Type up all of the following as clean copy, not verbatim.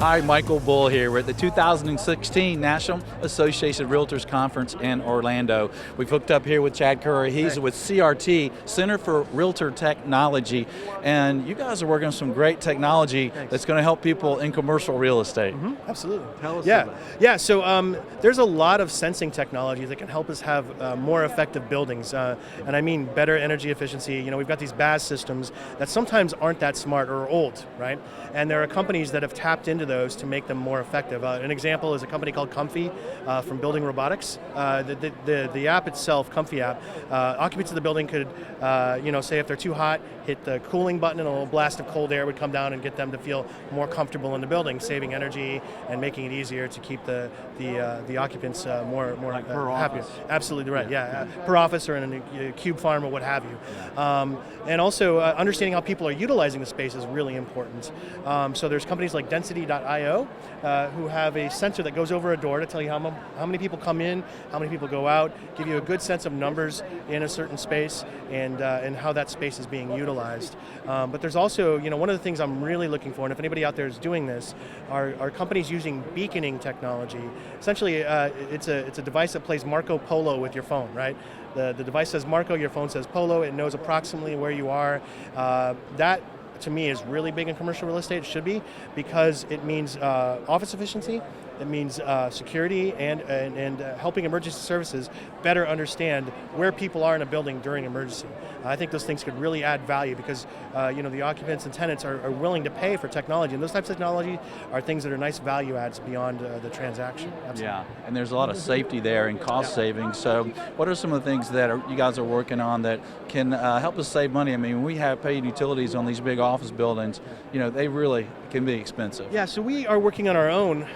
Hi, Michael Bull here. We're at the 2016 National Association of Realtors Conference in Orlando. We've hooked up here with Chad Curry. He's with CRT, Center for Realtor Technology, and you guys are working on some great technology that's going to help people in commercial real estate. Absolutely. Tell us about it. Yeah, so there's a lot of sensing technology that can help us have more effective buildings, and I mean better energy efficiency. You know, we've got these BAS systems that sometimes aren't that smart or old, right? And there are companies that have tapped into those to make them more effective. An example is a company called Comfy from Building Robotics. The app itself, Comfy app, occupants of the building could, say if they're too hot, hit the cooling button and a little blast of cold air would come down and get them to feel more comfortable in the building, saving energy and making it easier to keep the occupants more like per happier. office. Absolutely right, per office or in a cube farm or what have you. And also understanding how people are utilizing the space is really important. So there's companies like Density.io who have a sensor that goes over a door to tell you how many people come in, how many people go out, give you a good sense of numbers in a certain space and how that space is being utilized. But there's also, one of the things I'm really looking for, and if anybody out there is doing this, are companies using beaconing technology. Essentially, it's a device that plays Marco Polo with your phone, right? The device says Marco, your phone says Polo, it knows approximately where you are. That, to me, is really big in commercial real estate. It should be, because it means office efficiency, it means security, and helping emergency services better understand where people are in a building during emergency. I think those things could really add value because the occupants and tenants are willing to pay for technology, and those types of technology are things that are nice value adds beyond the transaction. Absolutely. Yeah, and there's a lot of safety there and cost savings. So what are some of the things that you guys are working on that can help us save money? I mean, when we have paid utilities on these big office buildings, they really can be expensive. Yeah, so we are working on our own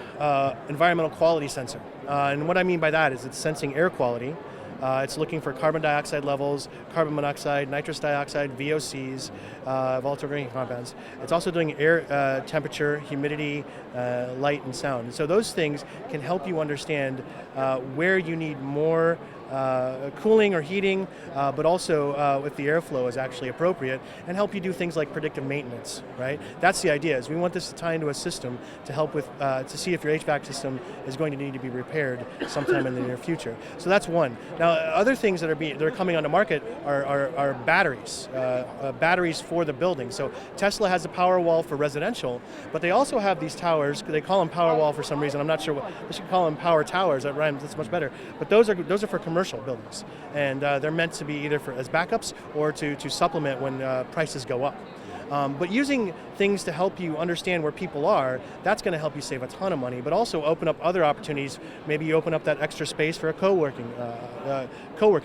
environmental quality sensor. And what I mean by that is it's sensing air quality. It's looking for carbon dioxide levels, carbon monoxide, nitrous dioxide, VOCs, volatile organic compounds. It's also doing air temperature, humidity, light, and sound. And so those things can help you understand where you need more cooling or heating, but also if the airflow is actually appropriate, and help you do things like predictive maintenance, right? That's the idea, is we want this to tie into a system to help with, to see if your HVAC system is going to need to be repaired sometime in the near future. So that's one. Now, other things that are coming onto market are batteries, batteries for the building. So Tesla has a Powerwall for residential, but they also have these towers. They call them Powerwall for some reason. I'm not sure what they should call them. Power towers. That rhymes. That's much better. But those are for commercial buildings, and they're meant to be either as backups or to supplement when prices go up. But using things to help you understand where people are, that's going to help you save a ton of money, but also open up other opportunities. Maybe you open up that extra space for a co-working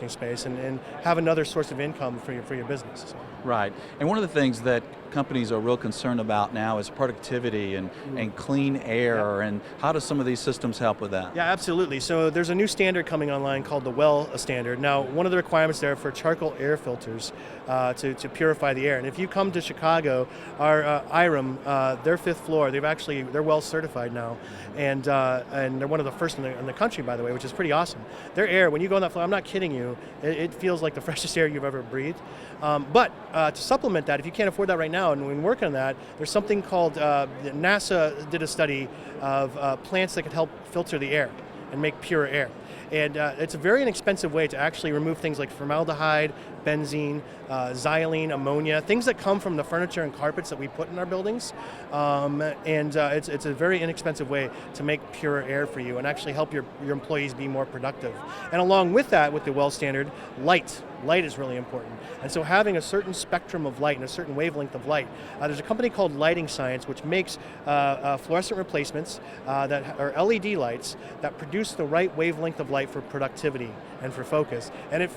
space and have another source of income for your business. So. Right, and one of the things that companies are real concerned about now is productivity and clean air, and how do some of these systems help with that? Yeah, absolutely. So there's a new standard coming online called the WELL standard. Now, one of the requirements there for charcoal air filters to purify the air. And if you come to Chicago, our IREM, their 5th floor, they're WELL certified now, and they're one of the first in the country, by the way, which is pretty awesome. Their air, when you go on that floor, I'm not kidding you, it feels like the freshest air you've ever breathed. But to supplement that, if you can't afford that right now, and when working on that, there's something called, NASA did a study of plants that could help filter the air and make pure air. And it's a very inexpensive way to actually remove things like formaldehyde, benzene, xylene, ammonia, things that come from the furniture and carpets that we put in our buildings. It's a very inexpensive way to make pure air for you and actually help your employees be more productive. And along with that, with the WELL standard, light. Light is really important. And so having a certain spectrum of light and a certain wavelength of light. There's a company called Lighting Science which makes fluorescent replacements that are LED lights that produce the right wavelength of light for productivity and for focus. And it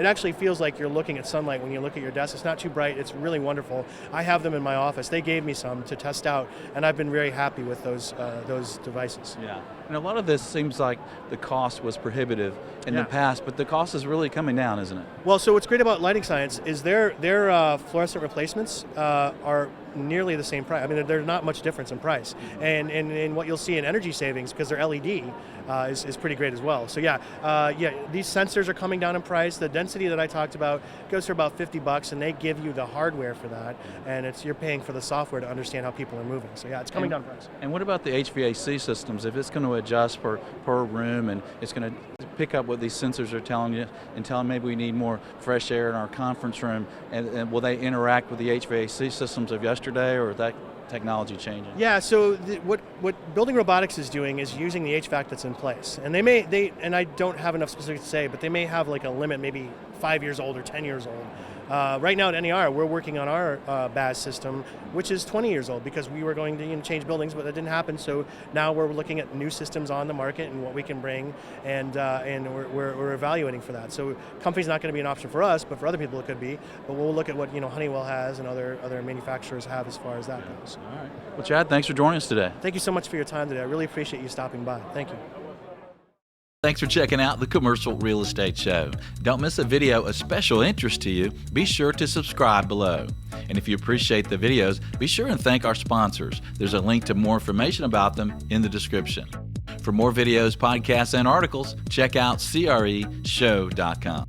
actually feels like you're looking at sunlight when you look at your desk. It's not too bright, it's really wonderful. I have them in my office. They gave me some to test out, and I've been very happy with those devices. Yeah, and a lot of this seems like the cost was prohibitive in the past, but the cost is really coming down, isn't it? Well, so what's great about Lighting Science is their fluorescent replacements are nearly the same price. I mean, there's not much difference in price, and what you'll see in energy savings, because they're LED, is pretty great as well. So these sensors are coming down in price. The density that I talked about goes for about $50, and they give you the hardware for that, and you're paying for the software to understand how people are moving. So it's coming down in price. And what about the HVAC systems? If it's going to adjust per room, and it's going to pick up what these sensors are telling you, and telling maybe we need more fresh air in our conference room, and will they interact with the HVAC systems of yesterday, or is that technology changing? Yeah, so what building robotics is doing is using the HVAC that's in place, and and I don't have enough specifics to say, but they may have like a limit, maybe 5 years old or 10 years old. Right now at NER, we're working on our BAS system, which is 20 years old, because we were going to change buildings, but that didn't happen. So now we're looking at new systems on the market and what we can bring, and we're evaluating for that. So company's not going to be an option for us, but for other people it could be. But we'll look at what Honeywell has and other manufacturers have as far as that goes. All right. Well, Chad, thanks for joining us today. Thank you so much for your time today. I really appreciate you stopping by. Thank you. Thanks for checking out the Commercial Real Estate Show. Don't miss a video of special interest to you. Be sure to subscribe below. And if you appreciate the videos, be sure and thank our sponsors. There's a link to more information about them in the description. For more videos, podcasts, and articles, check out CREshow.com.